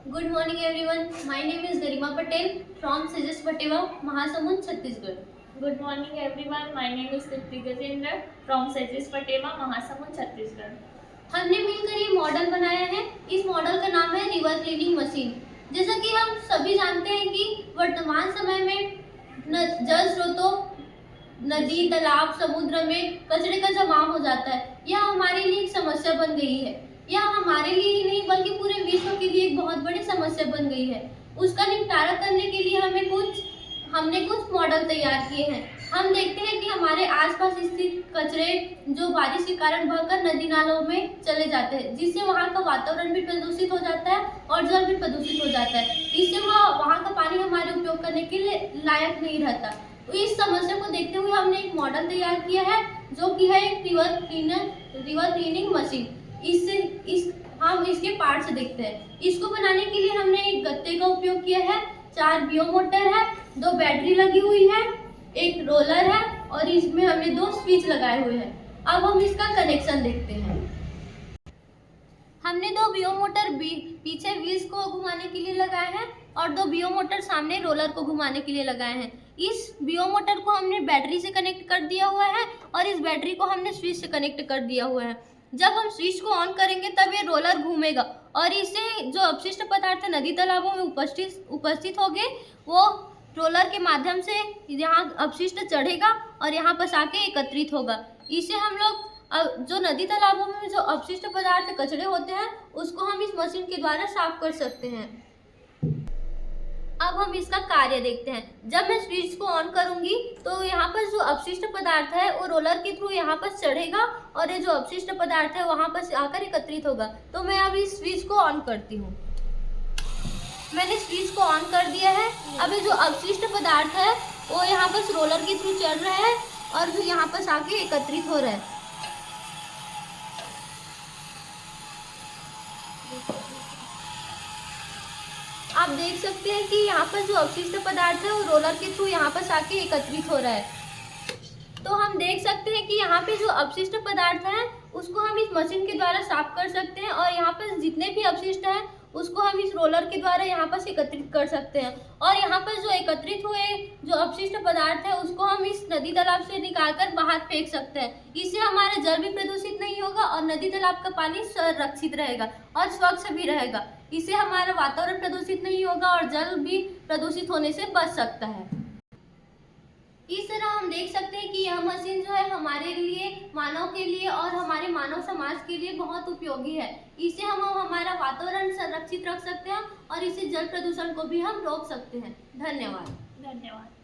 Good morning everyone. My name is Garima Patel from Sajas Pateva, Mahasamund, Chhattisgarh. Good morning everyone. My name is Tripti Gajendra from Sajas Pateva, Mahasamund, Chhattisgarh. हमने मिलकर ये model बनाया है। इस model का नाम है river cleaning machine. जैसा कि हम सभी जानते हैं कि वर्तमान समय में जल स्रोतों, नदी, तालाब, समुद्र में कचरे का जमाव हो जाता है। यह हमारे लिए एक समस्या बन गई है। यह हमारे लिए ही नहीं बल्कि पूरे विश्व के लिए एक बहुत बड़ी समस्या बन गई है। उसका निपटारा करने के लिए हमने कुछ मॉडल तैयार किए हैं। हम देखते हैं कि हमारे आसपास स्थित कचरे जो बारिश के कारण बहकर नदी नालों में चले जाते हैं, जिससे वहाँ का वातावरण भी प्रदूषित हो जाता है और जल भी प्रदूषित हो जाता है। इससे वहाँ का पानी हमारे उपयोग करने के लिए लायक नहीं रहता। तो इस समस्या को देखते हुए हमने एक मॉडल तैयार किया है जो कि है एक रिवर क्लीनिंग मशीन। हम इसके पार्ट्स देखते हैं। इसको बनाने के लिए हमने एक गत्ते का उपयोग किया है, 4 बियो मोटर है, 2 बैटरी लगी हुई है, एक रोलर है और इसमें हमने 2 स्विच लगाए हुए हैं। अब हम इसका कनेक्शन देखते हैं। हमने 2 बियो मोटर पीछे व्हील्स को घुमाने के लिए लगाए हैं और 2 बियो मोटर सामने रोलर को घुमाने के लिए लगाए हैं। इस बियो मोटर को हमने बैटरी से कनेक्ट कर दिया हुआ है और इस बैटरी को हमने स्विच से कनेक्ट कर दिया हुआ है। जब हम स्विच को ऑन करेंगे तब ये रोलर घूमेगा और इससे जो अपशिष्ट पदार्थ नदी तालाबों में उपस्थित होंगे वो रोलर के माध्यम से यहाँ अपशिष्ट चढ़ेगा और यहाँ पर आके एकत्रित होगा। इससे हम लोग जो नदी तालाबों में जो अपशिष्ट पदार्थ कचरे होते हैं उसको हम इस मशीन के द्वारा साफ कर सकते हैं। अब हम इसका कार्य देखते हैं। जब मैं स्विच को ऑन करूंगी तो यहाँ पर जो अपशिष्ट पदार्थ है वो रोलर के थ्रू यहाँ पर चढ़ेगा और ये जो अपशिष्ट पदार्थ है वहाँ पर आकर एकत्रित होगा। तो मैं अब इस स्विच को ऑन करती हूँ। मैंने स्विच को ऑन कर दिया है। अब ये जो अपशिष्ट पदार्थ है वो यहाँ पर रोलर के थ्रू चढ़ रहा है और फिर यहाँ पर आके एकत्रित हो रहा है। आप देख सकते हैं कि यहाँ पर जो अपशिष्ट पदार्थ है वो रोलर के थ्रू यहाँ पर आके एकत्रित हो रहा है। तो हम देख सकते हैं कि यहाँ पे जो अपशिष्ट पदार्थ है उसको हम इस मशीन के द्वारा साफ कर सकते हैं और यहाँ पर जितने भी अपशिष्ट हैं उसको हम इस रोलर के द्वारा यहाँ पर एकत्रित कर सकते हैं। और यहाँ पर जो एकत्रित हुए जो अपशिष्ट पदार्थ है उसको हम इस नदी तालाब से निकालकर बाहर फेंक सकते हैं। इससे हमारा जल भी प्रदूषित नहीं होगा और नदी तालाब का पानी संरक्षित रहेगा और स्वच्छ भी रहेगा। इससे हमारा वातावरण प्रदूषित नहीं होगा और जल भी प्रदूषित होने से बच सकता है। इस तरह हम देख सकते हैं कि यह मशीन जो है हमारे लिए, मानव के लिए और हमारे मानव समाज के लिए बहुत उपयोगी है। इससे हम हमारा वातावरण संरक्षित रख सकते हैं और इससे जल प्रदूषण को भी हम रोक सकते हैं। धन्यवाद।